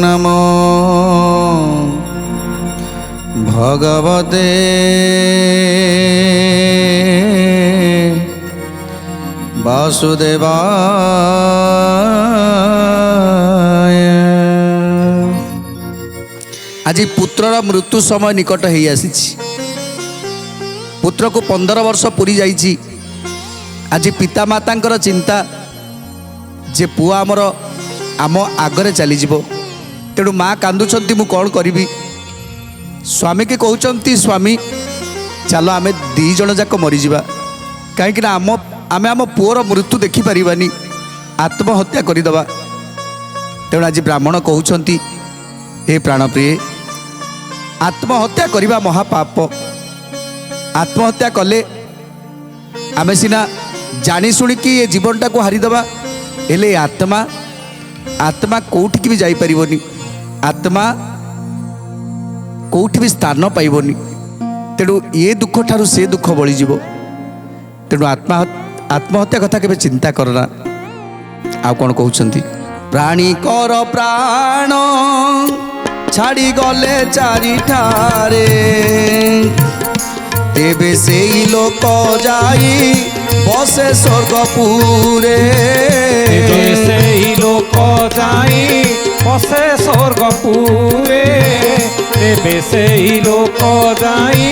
नमो भगवते वासुदेवाय। आज पुत्रर मृत्यु समय निकट हो आसी। पुत्र को 15 वर्ष पूरी जाइए। आज पिता माता चिंता जे पुआ आमर आम आगरे चली तेणु माँ कांदुंट मु कौन करी। स्वामी के कहते स्वामी चलो आम दीज जाक मरीजा कहीं आम आम पुओर मृत्यु देखिपारानी आत्महत्या करदे। तेणु आज ब्राह्मण कहते हे प्राणप्रिय आत्महत्या करवा महापाप। आत्महत्या कले आम सीना जानी शुणिकी ये जीवनटा को हारिदबा हेले आत्मा आत्मा कौटिक भी जापरनी। आत्मा कौटि भी स्थान पाइबनी। तेणु ये दुख ठारू से दुख बलिजिवो। तेणु आत्महत्या कथा केबे चिंता करना। आ कौन कहते प्राणी कर प्राण छाड़ी गले चारि ठारे तेबे से लोक जाई बसे स्वर्गपुरे। से लोक जाई बसे स्वर्गपुरे। तेबे से लोक जाई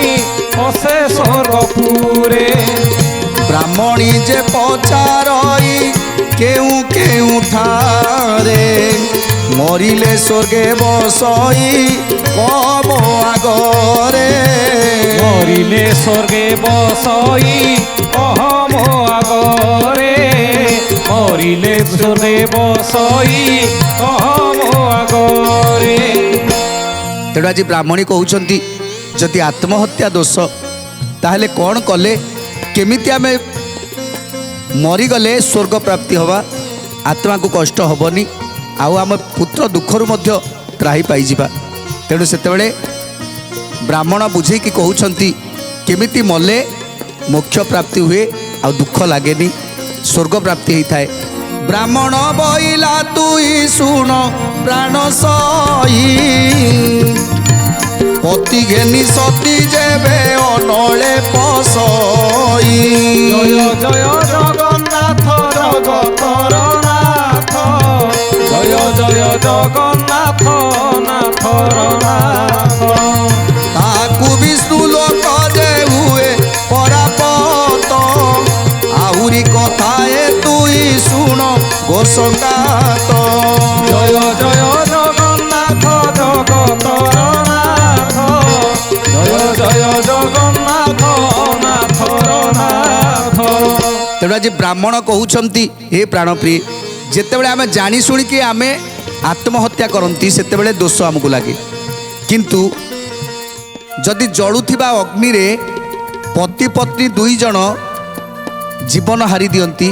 बसे स्वर्गपुरे। ब्राह्मणी जे पचारई केउ केउ ठारे मरिले स्वर्गे बसई कब आगरे। मरिले स्वर्गे बसई कहम आगरे। मरिले स्वर्गे बसई कहम आगरे। तेणु आज ब्राह्मणी कहते जदि आत्महत्या दोष ताहले कौन कले केमिति आमे मरीगले स्वर्ग प्राप्ति हवा आत्मा को कष्ट हबनी आउ आम पुत्र दुखरु मध्य त्राही पाइजिबा। तेणु सेतेबेले ब्राह्मण बुझेकी कहउछंती केमिति मले मोक्ष प्राप्ति हुए आ दुख लागेनी स्वर्ग प्राप्ति होता है। ब्राह्मण बइला तुई सुन प्राण सई पति घेनी सती जेबे अनले पसई। जय जय जगन्नाथ जगतर नाथ। जय जय जगन्नाथ नाथर नाथ। ताकू विष्णु लोक जे हुए परापत आहुरी कथाए तुई सुन गोसंगात। जय जय जगन्नाथ जगतर नाथ। जय जय जगन्नाथ नाथर नाथ। तेणु आज ब्राह्मण कहते हे प्राणप्रिय जितेबाला आम जानी शुणिकी आम आत्महत्या करती से दोष आमको लगे किंतु जदि जलुवा अग्नि रे पति पत्नी दुई जन जीवन हारी दियंती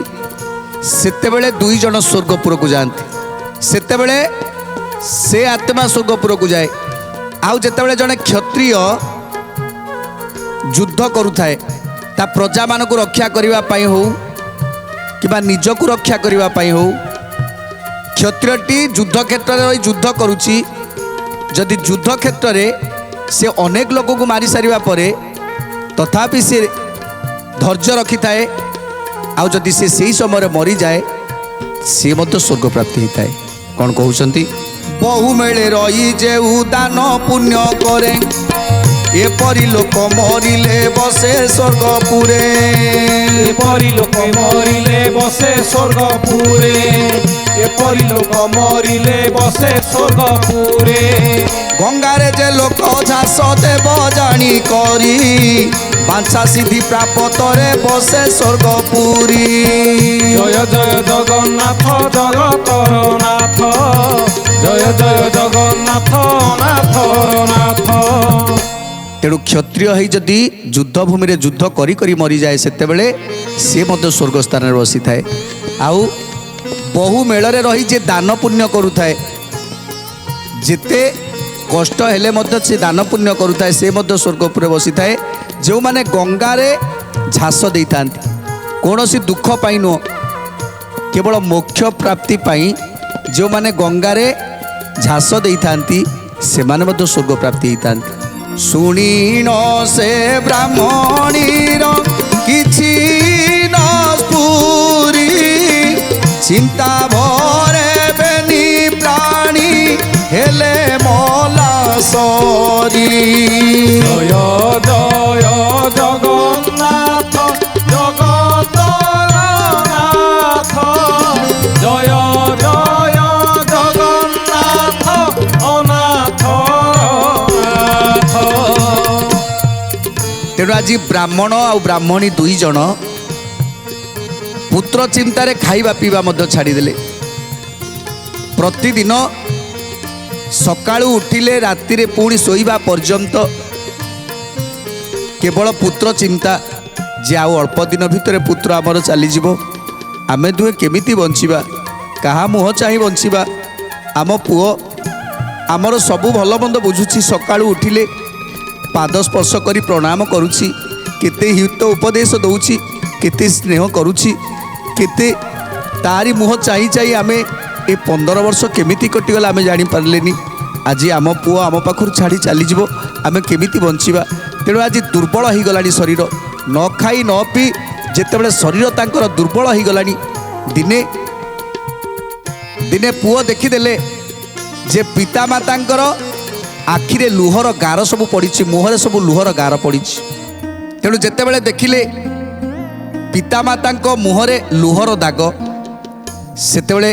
सेतेबेले दुई जन स्वर्गपुर को जाती सेतेबेले से आत्मा स्वर्गपुर को जाए। आउ जेतेबेले जने क्षत्रिय युद्ध करुथाए ता प्रजा मान को रक्षा करने हो कि निज को रक्षा करने हो क्षत्रियटी युद्ध क्षेत्र में युद्ध करुच्ची जदि युद्ध क्षेत्र में से अनेक लोक को मारी सारिबा परे तथापि से धैर्य रखी थाए आउ जदि से सही समय मरी जाए सी मध्य स्वर्ग प्राप्ति होता है। कौन कहते बहु मेले रही जे दान पुण्य करे एपरी लोक मरिले बसे स्वर्गपुरे। एपरी लोक मरिले बसे स्वर्गपुरे। एपरी लोक मरिले बसे स्वर्गपुरे। गंगारे जे लोक झास देव जानी करी बांछा सिद्धि प्राप्त रे बसे स्वर्गपुरी। जय जय जगन्नाथ जगतर नाथ। जय जय जगन्नाथ नाथर नाथ। तेणु क्षत्रिय है जदि युद्ध भूमि रे युद्ध करी करी मरी जाए सेतेबेले से मध्य स्वर्ग स्थान में बसी थाए। आउ बहु मेल रे रही जे दान पुण्य करुथाए जेते କଷ୍ଟ ହେଲେ ମଧ୍ୟ ସେ ଦାନ ପୁଣ୍ୟ କରୁଥାଏ, ସେ ମଧ୍ୟ ସ୍ୱର୍ଗ ଉପରେ ବସିଥାଏ। ଯେଉଁମାନେ ଗଙ୍ଗାରେ ଝାସ ଦେଇଥାନ୍ତି କୌଣସି ଦୁଃଖ ପାଇଁ ନୁହଁ, କେବଳ ମୋକ୍ଷ ପ୍ରାପ୍ତି ପାଇଁ ଯେଉଁମାନେ ଗଙ୍ଗାରେ ଝାସ ଦେଇଥାନ୍ତି ସେମାନେ ମଧ୍ୟ ସ୍ୱର୍ଗ ପ୍ରାପ୍ତି ହେଇଥାନ୍ତି। ଶୁଣିଣ ସେ ବ୍ରାହ୍ମଣୀର କିଛି ନ ସ୍ଫୁରି, ଚିନ୍ତା ଭରେ ବେନି ପ୍ରାଣୀ ହେଲେ ମଲା ସରି। ଜୟ ଜୟ ଜଗନ୍ନାଥ ଜଗତର ନାଥ, ଜୟ ଜୟ ଜଗନ୍ନାଥ ଅନାଥ ନାଥ। ତେଣୁ ଆଜି ବ୍ରାହ୍ମଣ ଆଉ ବ୍ରାହ୍ମଣୀ ଦୁଇ ଜଣ ପୁତ୍ର ଚିନ୍ତାରେ ଖାଇବା ପିଇବା ମଧ୍ୟ ଛାଡ଼ିଦେଲେ। ପ୍ରତିଦିନ ସକାଳୁ ଉଠିଲେ ରାତିରେ ପୁଣି ଶୋଇବା ପର୍ଯ୍ୟନ୍ତ କେବଳ ପୁତ୍ର ଚିନ୍ତା, ଯେ ଆଉ ଅଳ୍ପ ଦିନ ଭିତରେ ପୁତ୍ର ଆମର ଚାଲିଯିବ, ଆମେ ଦୁହେଁ କେମିତି ବଞ୍ଚିବା, କାହା ମୁହଁ ଚାହିଁ ବଞ୍ଚିବା। ଆମ ପୁଅ ଆମର ସବୁ ଭଲ ମନ୍ଦ ବୁଝୁଛି, ସକାଳୁ ଉଠିଲେ ପାଦ ସ୍ପର୍ଶ କରି ପ୍ରଣାମ କରୁଛି, କେତେ ହିତ ଉପଦେଶ ଦେଉଛି, କେତେ ସ୍ନେହ କରୁଛି, କେତେ ତାରି ମୁହଁ ଚାହିଁ ଚାହିଁ ଆମେ ଏ 15 ବର୍ଷ କେମିତି କଟିଗଲା ଆମେ ଜାଣିପାରିଲେନି। ଆଜି ଆମ ପୁଅ ଆମ ପାଖରୁ ଛାଡ଼ି ଚାଲିଯିବ, ଆମେ କେମିତି ବଞ୍ଚିବା। ତେଣୁ ଆଜି ଦୁର୍ବଳ ହୋଇଗଲାଣି ଶରୀର, ନ ଖାଇ ନ ପିଇ ଯେତେବେଳେ ଶରୀର ତାଙ୍କର ଦୁର୍ବଳ ହୋଇଗଲାଣି, ଦିନେ ଦିନେ ପୁଅ ଦେଖିଦେଲେ ଯେ ପିତାମାତାଙ୍କର ଆଖିରେ ଲୁହର ଗାର ସବୁ ପଡ଼ିଛି, ମୁହଁରେ ସବୁ ଲୁହର ଗାର ପଡ଼ିଛି। ତେଣୁ ଯେତେବେଳେ ଦେଖିଲେ ପିତାମାତାଙ୍କ ମୁହଁରେ ଲୁହର ଦାଗ, ସେତେବେଳେ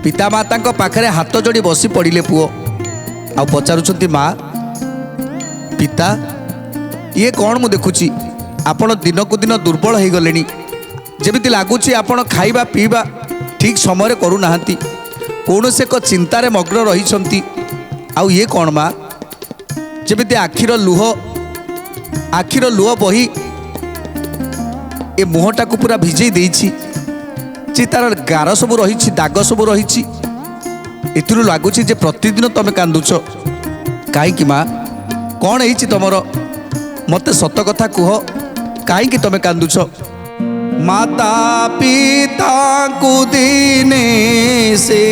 ପିତାମାତାଙ୍କ ପାଖରେ ହାତ ଯୋଡ଼ି ବସି ପଡ଼ିଲେ ପୁଅ, ଆଉ ପଚାରୁଛନ୍ତି ମା ପିତା ଇଏ କ'ଣ ମୁଁ ଦେଖୁଛି, ଆପଣ ଦିନକୁ ଦିନ ଦୁର୍ବଳ ହୋଇଗଲେଣି, ଯେମିତି ଲାଗୁଛି ଆପଣ ଖାଇବା ପିଇବା ଠିକ୍ ସମୟରେ କରୁନାହାନ୍ତି, କୌଣସି ଏକ ଚିନ୍ତାରେ ମଗ୍ନ ରହିଛନ୍ତି। ଆଉ ଇଏ କ'ଣ ମା, ଯେମିତି ଆଖିର ଲୁହ ବହି ଏ ମୁହଁଟାକୁ ପୁରା ଭିଜେଇ ଦେଇଛି, ଯେ ତାର ଗାର ସବୁ ରହିଛି, ଦାଗ ସବୁ ରହିଛି, ଏଥିରୁ ଲାଗୁଛି ଯେ ପ୍ରତିଦିନ ତମେ କାନ୍ଦୁଛ। କାହିଁକି ମା, କ'ଣ ହେଇଛି ତମର, ମୋତେ ସତ କଥା କୁହ, କାହିଁକି ତମେ କାନ୍ଦୁଛ? ମାତା ପିତାଙ୍କୁ ଦିନେ ସେ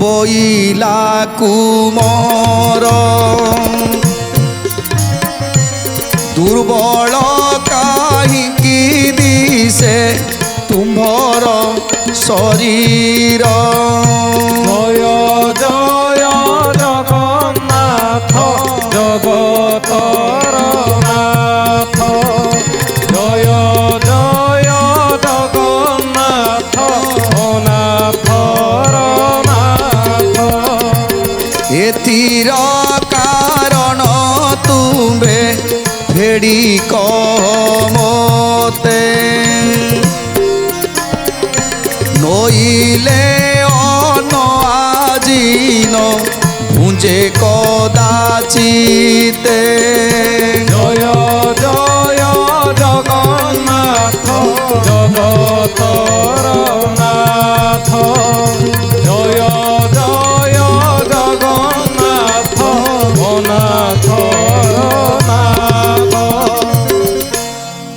ବୋଇଲାକୁ ମୋର, ଦୁର୍ବଳ କାହିଁକି ଦିଶେ ତୁମ୍ଭର ଶରୀର। ଜୟ ଜୟ ଜଗନ୍ନାଥ ଜଗତର ନାଥ, ଜୟ ଜୟ ଜଗନ୍ନାଥ ଅନାଥର ନାଥ। ଏଥିର କାରଣ ତୁମ୍ଭେ ଫେଡ଼ି କହ ମୋତେ, নইলে অনআজিন ভুঞ্জে কদাচিতে। জয় জয় জগন্নাথ জগতর নাথ, জয় জয় জগন্নাথ অনাথর নাথ।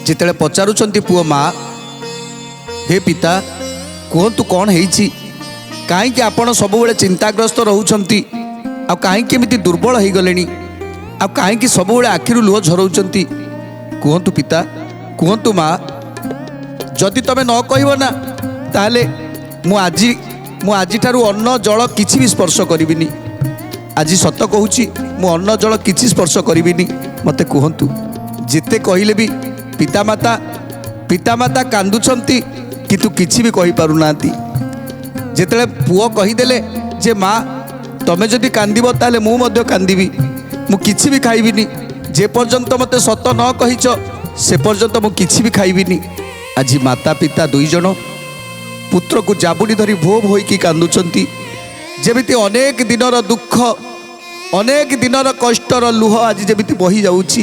যেତେବେଳେ ପଚାରୁଛନ୍ତି ପୁଅ ମା ହେ ପିତା କୁହନ୍ତୁ କ'ଣ ହେଇଛି, କାହିଁକି ଆପଣ ସବୁବେଳେ ଚିନ୍ତାଗ୍ରସ୍ତ ରହୁଛନ୍ତି, ଆଉ କାହିଁକି ଏମିତି ଦୁର୍ବଳ ହେଇଗଲେଣି, ଆଉ କାହିଁକି ସବୁବେଳେ ଆଖିରୁ ଲୁହ ଝରଉଛନ୍ତି, କୁହନ୍ତୁ ପିତା, କୁହନ୍ତୁ ମା। ଯଦି ତମେ ନ କହିବ ନା ତାହେଲେ ମୁଁ ଆଜିଠାରୁ ଅନ୍ନ ଜଳ କିଛି ବି ସ୍ପର୍ଶ କରିବିନି। ଆଜି ସତ କହୁଛି, ମୁଁ ଅନ୍ନ ଜଳ କିଛି ସ୍ପର୍ଶ କରିବିନି। ମୋତେ କୁହନ୍ତୁ, ଯେତେ କହିଲେ ବି ପିତାମାତା କାନ୍ଦୁଛନ୍ତି କିନ୍ତୁ କିଛି ବି କହିପାରୁନାହାନ୍ତି। ଯେତେବେଳେ ପୁଅ କହିଦେଲେ ଯେ ମା ତମେ ଯଦି କାନ୍ଦିବ ତାହେଲେ ମୁଁ ମଧ୍ୟ କାନ୍ଦିବି, ମୁଁ କିଛି ବି ଖାଇବିନି, ଯେ ପର୍ଯ୍ୟନ୍ତ ମୋତେ ସତ ନ କହିଛ ସେ ପର୍ଯ୍ୟନ୍ତ ମୁଁ କିଛି ବି ଖାଇବିନି। ଆଜି ମାତା ପିତା ଦୁଇ ଜଣ ପୁତ୍ରକୁ ଜାବୁଡ଼ି ଧରି ଭୋ ଭୋ ହୋଇକି କାନ୍ଦୁଛନ୍ତି, ଯେମିତି ଅନେକ ଦିନର ଦୁଃଖ, ଅନେକ ଦିନର କଷ୍ଟର ଲୁହ ଆଜି ଯେମିତି ବହି ଯାଉଛି।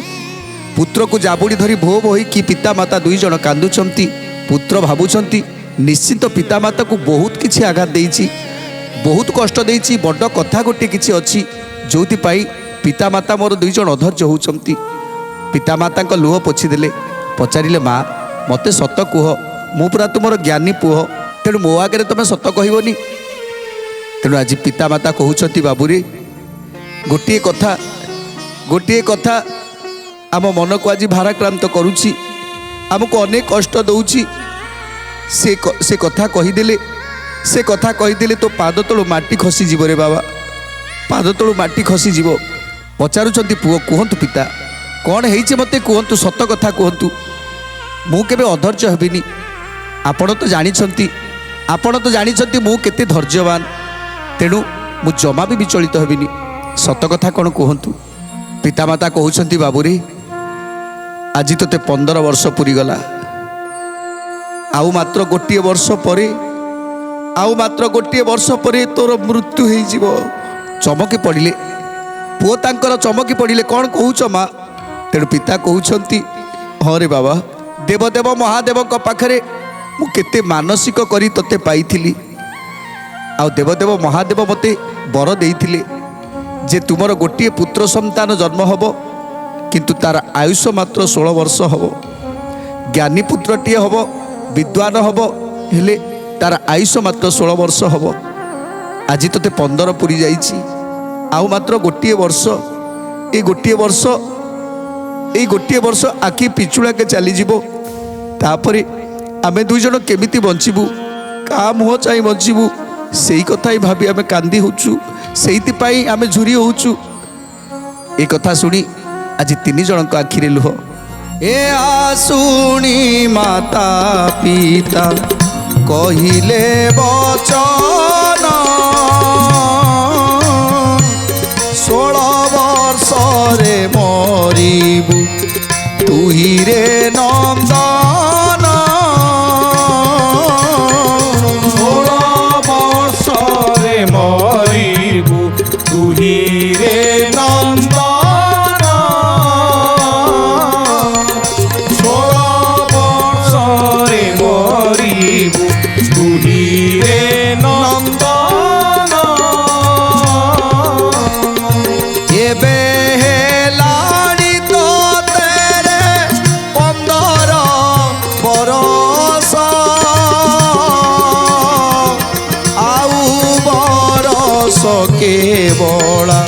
ପୁତ୍ରକୁ ଜାବୁଡ଼ି ଧରି ଭୋ ଭୋ ହୋଇକି ପିତାମାତା ଦୁଇ ଜଣ କାନ୍ଦୁଛନ୍ତି। ପୁତ୍ର ଭାବୁଛନ୍ତି ନିଶ୍ଚିନ୍ତ ପିତାମାତାକୁ ବହୁତ କିଛି ଆଘାତ ଦେଇଛି, ବହୁତ କଷ୍ଟ ଦେଇଛି, ବଡ଼ କଥା ଗୋଟିଏ କିଛି ଅଛି, जोपाई पितामाता मोर दुई जन अधर्य होती। पितामाता लुह पोछीदे पचारे माँ मत सत कुह मु पूरा तुमर ज्ञानी पुह तेणु मो आगे तुम सत कहबनी। तेणु आज पितामाता कहते बाबूरे गोटे कथा आम मन को आज भाराक्रांत करुच्ची आमको अनेक कष्ट दौची। से कथा कहीदेले तो पाद तलु माटी खसीज रे बाबा, पाद तलु माटी खसीज। पचारुंट पुओ कहतु पिता कौन है मत कहतु सत कथा कहतु मु केबे अधर्य हेबिनी। आपण तो जानी मु केते धैर्यवान तेणु मु जमा भी विचलित हेबिनी। सत कथा कौन कहतु। पितामाता कहते बाबूरे आज तोते 15 वर्ष पूरी गला आउ मात्र गोटे वर्ष परे तोर मृत्यु हो जीव। चमकी पड़िले पुओ तांकर चमकी पड़िले कौन कहूच माँ। तेणु पिता कहते हाँ रे बाबा देवदेव महादेव पाखरे मु केते मानसिक करी तोते पाइथिली आ देवदेव महादेव मते वर देइथिले जे तुमर गोटे पुत्र संतान जन्म हब किंतु तार आयुष मात्र 16 वर्ष हब। ज्ञानी पुत्रटीए हब विद्वान हब हेले तार आयुष मात्र 16 वर्ष हब। आज तोते 15 पूरी जाइछि आउ मात्र गोटे वर्ष ए गोटे वर्ष आखि पिछुड़ा के चली जीवो। तापरे आमे दुई जन केमिति बंचिबू का मुह चाहि बंचिबू सेई कथा ही भाबी आमे कांदी होचु सेइति पाई आमे झुरी होचु। ए कथा सुनी आज 3 जन को आखिरे लुह। ए आसुनी माता पिता कहिले बचन 16 वर्ष रे मरिबू तुही रे नंदन। 16 वर्ष रे मरिबू तुही रे नंदन। 16 वर्ष रे मरिबू तुही रे नंदन। एबे हेलाड़ी तो तेरे 15 बरस आउ बरस केवला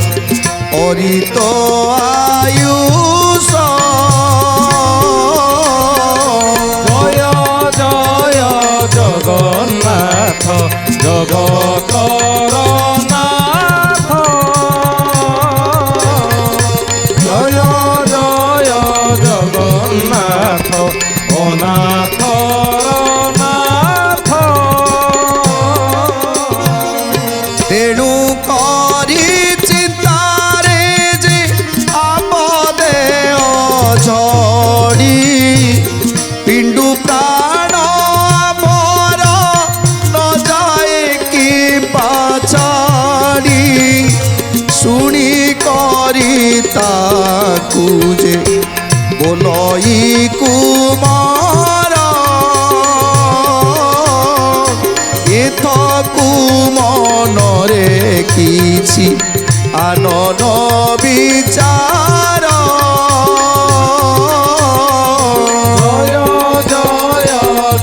अरित आयुष। जय जय जगन्नाथ जगतर नाथ। जय जय जगन्नाथ अनाथर नाथ। तेणु करी चिंतारे जे आप देह झड़ी पिंडु प्राण मोर न जाए कि पाछाड़ी शुणी करी ताकू जे बोलई कुमार एथकु मनरे किछि आनन विचार। जय जय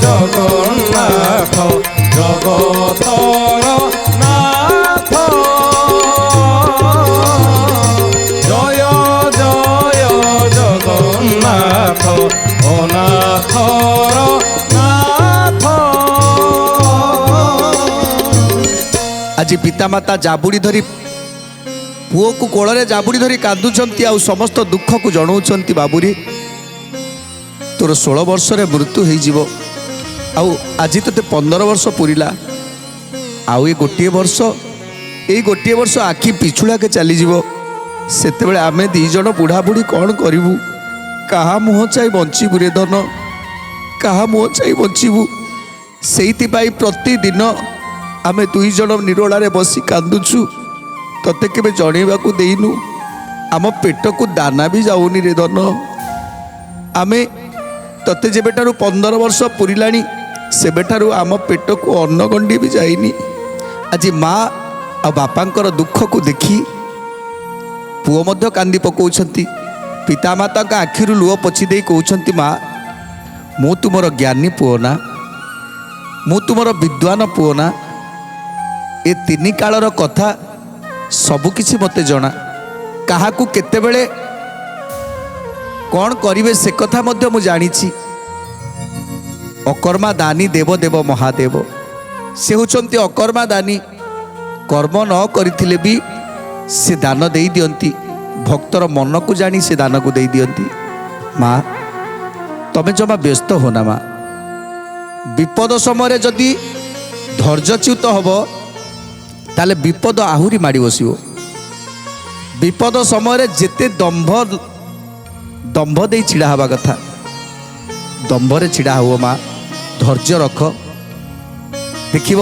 जगन्नाथ जगतर नाथ। जय जय जगन्नाथ अनाथर नाथ। आज पितामाता जाबुड़ी धरी पुओ को कोଳରେ जाबुड़ी धरी कांदुचंती आ समस्त दुख को जणाउचंती बाबूरी तोर 16 वर्ष रे मृत्यु हो जीव आउ आज तते 15 वर्ष पूरिला आउ ए गोटे वर्ष आखि पिछुड़ा के चली जीव सेते बेले आमे 2 जन बुढ़ा बुढ़ी कौन करिवु कहा मुह चाहि बंचिबु रे धन कहा मुह चाहि बंचिबु। सेइति पाई प्रतिदिन आमे 2 जन निरोलारे बसी कांदुछु तते केबे जणेबाकू देइनु आम पेट को दाना भी जाऊनी रे धन। आमे तते जेबेठारु 15 वर्ष पुरिलाणी सेबेठारु आम पेट को अन्नगंडी भी जाइनी। आज माँ आ बापांकर दुख को देखी ପୁଅ ମଧ୍ୟ କାନ୍ଦି ପକାଉଛନ୍ତି। ପିତାମାତାଙ୍କ ଆଖିରୁ ଲୁହ ପୋଛି ଦେଇ କହୁଛନ୍ତି, ମା ମୁଁ ତୁମର ଜ୍ଞାନୀ ପୁଅ ନା, ମୁଁ ତୁମର ବିଦ୍ୱାନ ପୁଅ ନା, ଏ ତିନି କାଳର କଥା ସବୁକିଛି ମୋତେ ଜଣା। କାହାକୁ କେତେବେଳେ କ'ଣ କରିବେ ସେ କଥା ମଧ୍ୟ ମୁଁ ଜାଣିଛି। ଅକର୍ମା ଦାନୀ ଦେବ ଦେବ ମହାଦେବ, ସେ ହେଉଛନ୍ତି ଅକର୍ମା ଦାନୀ। କର୍ମ ନ କରିଥିଲେ ବି ସେ ଦାନ ଦେଇ ଦିଅନ୍ତି, ଭକ୍ତର ମନକୁ ଜାଣି ସେ ଦାନକୁ ଦେଇ ଦିଅନ୍ତି। ମା ତମେ ଜମା ବ୍ୟସ୍ତ ହୋନା ମା, ବିପଦ ସମୟରେ ଯଦି ଧୈର୍ଯ୍ୟଚ୍ୟୁତ ହେବ ତାହେଲେ ବିପଦ ଆହୁରି ମାଡ଼ି ବସିବ। ବିପଦ ସମୟରେ ଯେତେ ଦମ୍ଭ ଦେଇ ଛିଡ଼ା ହେବା କଥା ଦମ୍ଭରେ ଛିଡ଼ା ହୁଅ ମା, ଧୈର୍ଯ୍ୟ ରଖ। ଦେଖିବ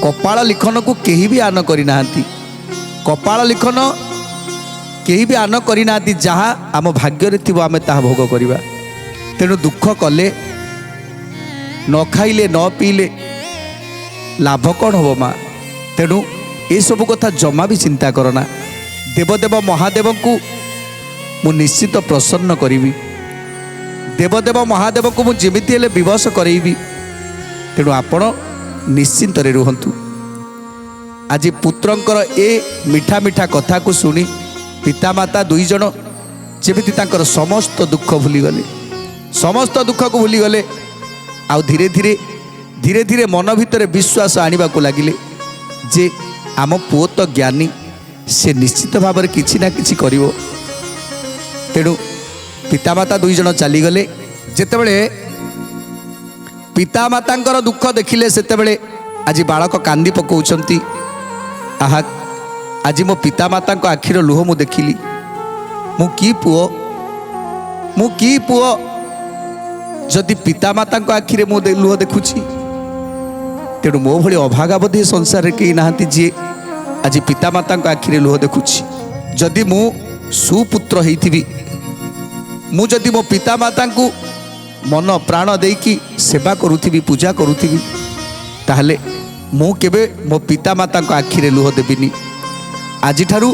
କପାଳ ଲିଖନକୁ କେହି ବି ଆନ କରିନାହାନ୍ତି, କପାଳ ଲିଖନ କେହି ବି ଆନ କରିନାହାନ୍ତି। ଯାହା ଆମ ଭାଗ୍ୟରେ ଥିବ ଆମେ ତାହା ଭୋଗ କରିବା। ତେଣୁ ଦୁଃଖ କଲେ, ନ ଖାଇଲେ, ନ ପିଇଲେ ଲାଭ କ'ଣ ହେବ ମା? ତେଣୁ ଏସବୁ କଥା ଜମା ବି ଚିନ୍ତା କରନା। ଦେବଦେବ ମହାଦେବଙ୍କୁ ମୁଁ ନିଶ୍ଚିତ ପ୍ରସନ୍ନ କରିବି, ଦେବଦେବ ମହାଦେବଙ୍କୁ ମୁଁ ଯେମିତି ହେଲେ ବିବଶ କରେଇବି। ତେଣୁ ଆପଣ ନିଶ୍ଚିନ୍ତରେ ରୁହନ୍ତୁ। ଆଜି ପୁତ୍ରଙ୍କର ଏ ମିଠା ମିଠା କଥାକୁ ଶୁଣି ପିତାମାତା ଦୁଇ ଜଣ ଯେମିତି ତାଙ୍କର ସମସ୍ତ ଦୁଃଖ ଭୁଲିଗଲେ, ସମସ୍ତ ଦୁଃଖକୁ ଭୁଲିଗଲେ। ଆଉ ଧୀରେ ଧୀରେ ମନ ଭିତରେ ବିଶ୍ୱାସ ଆଣିବାକୁ ଲାଗିଲେ ଯେ ଆମ ପୁଅ ତ ଜ୍ଞାନୀ, ସେ ନିଶ୍ଚିତ ଭାବରେ କିଛି ନା କିଛି କରିବ। ତେଣୁ ପିତାମାତା ଦୁଇ ଜଣ ଚାଲିଗଲେ। ଯେତେବେଳେ ପିତାମାତାଙ୍କର ଦୁଃଖ ଦେଖିଲେ ସେତେବେଳେ ଆଜି ବାଳକ କାନ୍ଦି ପକାଉଛନ୍ତି। ଆହା, ଆଜି ମୋ ପିତାମାତାଙ୍କ ଆଖିର ଲୁହ ମୁଁ ଦେଖିଲି। ମୁଁ କି ପୁଅ ଯଦି ପିତାମାତାଙ୍କ ଆଖିରେ ମୁଁ ଲୁହ ଦେଖୁଛି। ତେଣୁ ମୋ ଭଳି ଅଭାଗା ବୋଧେ ସଂସାରରେ କେହି ନାହାନ୍ତି ଯିଏ ଆଜି ପିତାମାତାଙ୍କ ଆଖିରେ ଲୁହ ଦେଖୁଛି। ଯଦି ମୁଁ ସୁପୁତ୍ର ହେଇଥିବି, ମୁଁ ଯଦି ମୋ ପିତାମାତାଙ୍କୁ ମନ ପ୍ରାଣ ଦେଇକି ସେବା କରୁଥିବି, ପୂଜା କରୁଥିବି, ତାହେଲେ ମୁଁ କେବେ ମୋ ପିତାମାତାଙ୍କ ଆଖିରେ ଲୁହ ଦେବିନି। ଆଜିଠାରୁ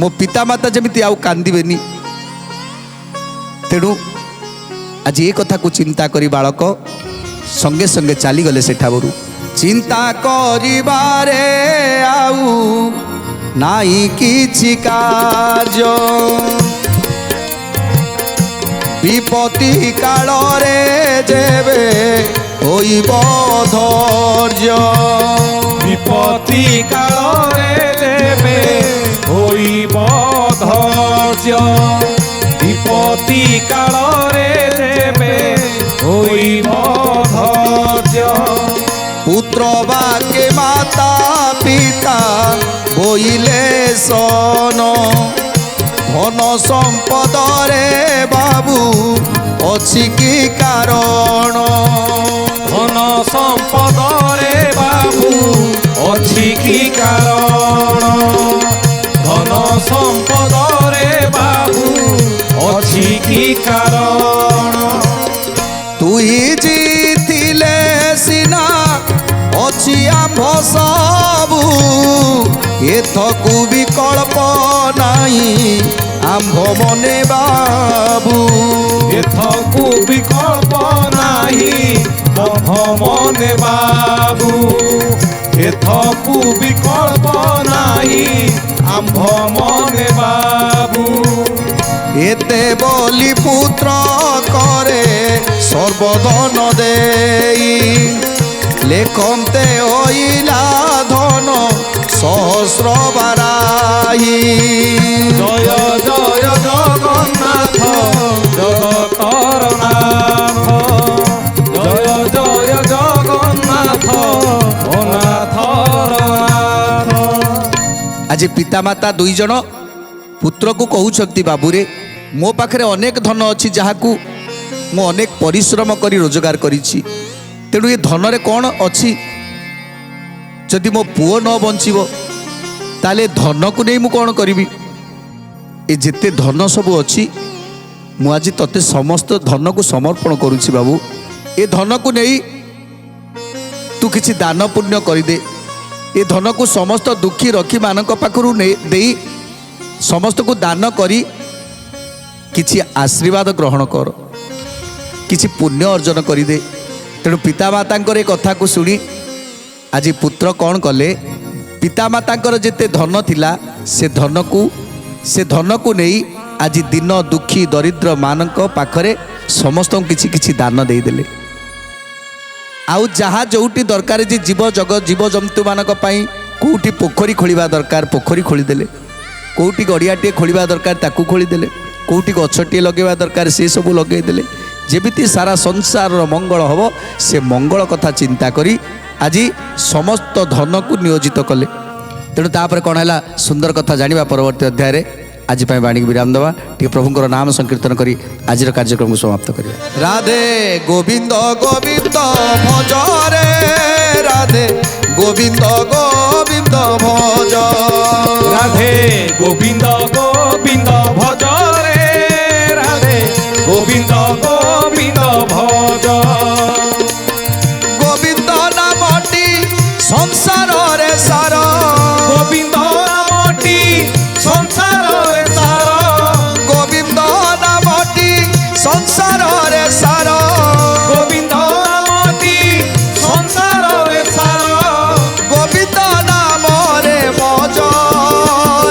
ମୋ ପିତାମାତା ଯେମିତି ଆଉ କାନ୍ଦିବେନି। ତେଣୁ ଆଜି ଏ କଥାକୁ ଚିନ୍ତା କରି ବାଳକ ସଙ୍ଗେ ସଙ୍ଗେ ଚାଲିଗଲେ ସେଠାରୁ। ଚିନ୍ତା କରିବାରେ ଆଉ ନାଇଁ କିଛି କାର୍ଯ୍ୟ, ବିପତ୍ତି କାଳରେ ଯେବେ ହୋଇବ ଧୈର୍ଯ୍ୟ, ବିପତ୍ତି କାଳରେ ଯେବେ ହୋଇବ ଧୈର୍ଯ୍ୟ, ବିପତ୍ତି କାଳରେ ଯେବେ ହୋଇବ ଧୈର୍ଯ୍ୟ। পুত্র বাকে মাতা পিতা বইলে সন, ধন সম্পদরে বাবু অছি কি কারণ, ধন সম্পদরে বাবু অছি কি কারণ, ধন সম্পদরে বাবু অছি কি কারণ। তুই জিতিলে সিনা অছি আম্ভ সবু, এথকু বিকল্প নাই আম্ভ মনে বাবু, এথকু বিকল্প নাহি আম্ভ মনে বাবু, এথকু বিকল্প নাহি আম্ভ মনে বাবু। এতে বলি পুত্র করে সর্বধন দেই, লেখন্তে হইলা ধন সহস্র বারাই। জয় জয় জগন্নাথ জগতর নাথ, জয় জয় জগন্নাথ অনাথর নাথ। আজ পিতামাতা দুই জন পুত্রକୁ କହୁଛନ୍ତି, ବାବୁରେ ମୋ ପାଖରେ ଅନେକ ଧନ ଅଛି, ଯାହାକୁ ମୁଁ ଅନେକ ପରିଶ୍ରମ କରି ରୋଜଗାର କରିଛି। ତେଣୁ ଏ ଧନରେ କ'ଣ ଅଛି? ଯଦି ମୋ ପୁଅ ନ ବଞ୍ଚିବ ତାହେଲେ ଧନକୁ ନେଇ ମୁଁ କ'ଣ କରିବି? ଏ ଯେତେ ଧନ ସବୁ ଅଛି ମୁଁ ଆଜି ତତେ ସମସ୍ତ ଧନକୁ ସମର୍ପଣ କରୁଛି ବାବୁ। ଏ ଧନକୁ ନେଇ ତୁ କିଛି ଦାନ ପୁଣ୍ୟ କରିଦେ। ଏ ଧନକୁ ସମସ୍ତ ଦୁଃଖୀ ରକ୍ଷୀମାନଙ୍କ ପାଖରୁ ଦେଇ ସମସ୍ତଙ୍କୁ ଦାନ କରି କିଛି ଆଶୀର୍ବାଦ ଗ୍ରହଣ କର, କିଛି ପୁଣ୍ୟ ଅର୍ଜନ କରିଦେ। ତେଣୁ ପିତାମାତାଙ୍କର ଏ କଥାକୁ ଶୁଣି ଆଜି ପୁତ୍ର କ'ଣ କଲେ, ପିତାମାତାଙ୍କର ଯେତେ ଧନ ଥିଲା ସେ ଧନକୁ ନେଇ ଆଜି ଦିନ ଦୁଃଖୀ ଦରିଦ୍ର ମାନଙ୍କ ପାଖରେ ସମସ୍ତଙ୍କୁ କିଛି କିଛି ଦାନ ଦେଇଦେଲେ। ଆଉ ଯାହା ଯେଉଁଠି ଦରକାର ଯେ ଜୀବଜନ୍ତୁମାନଙ୍କ ପାଇଁ କେଉଁଠି ପୋଖରୀ ଖୋଳିବା ଦରକାର ପୋଖରୀ ଖୋଳିଦେଲେ, କେଉଁଠି ଗଡ଼ିଆଟିଏ ଖୋଳିବା ଦରକାର ତାକୁ ଖୋଳିଦେଲେ, କେଉଁଠି ଗଛଟିଏ ଲଗାଇବା ଦରକାର ସେସବୁ ଲଗାଇଦେଲେ। ଯେମିତି ସାରା ସଂସାରର ମଙ୍ଗଳ ହେବ ସେ ମଙ୍ଗଳ କଥା ଚିନ୍ତା କରି ଆଜି ସମସ୍ତ ଧନକୁ ନିୟୋଜିତ କଲେ। ତେଣୁ ତାପରେ କ'ଣ ହେଲା ସୁନ୍ଦର କଥା ଜାଣିବା ପରବର୍ତ୍ତୀ ଅଧ୍ୟାୟରେ। ଆଜି ପାଇଁ ବାଣୀକୁ ବିରାମ ଦେବା, ଟିକେ ପ୍ରଭୁଙ୍କର ନାମ ସଂକୀର୍ତ୍ତନ କରି ଆଜିର କାର୍ଯ୍ୟକ୍ରମକୁ ସମାପ୍ତ କରିବା। ରାଧେ ଗୋବିନ୍ଦ ଗୋବିନ୍ଦ ଭଜ ରେ, ରାଧେ ଗୋବିନ୍ଦ ଗୋବିନ୍ଦ ଭଜ, রাধে গোবিন্দ গোবিন্দ ভজ রে, রাধে গোবিন্দ গোবিন্দ ভজ। গোবিন্দ নামটি সংসারে সার, গোবিন্দ নামটি সংসারে সার, গোবিন্দ নামটি সংসারে সার, গোবিন্দ নামটি সংসারে সার, গোবিন্দ নামরে ভজ,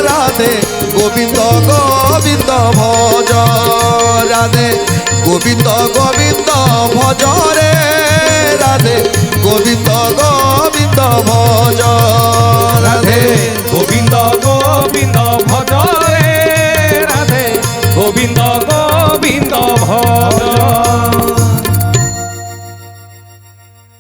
রাধে গোবিন্দ গোবিন্দ ভজ, রাধে গোবিন্দ গোবিন্দ ভজ রে, রাধে গোবিন্দ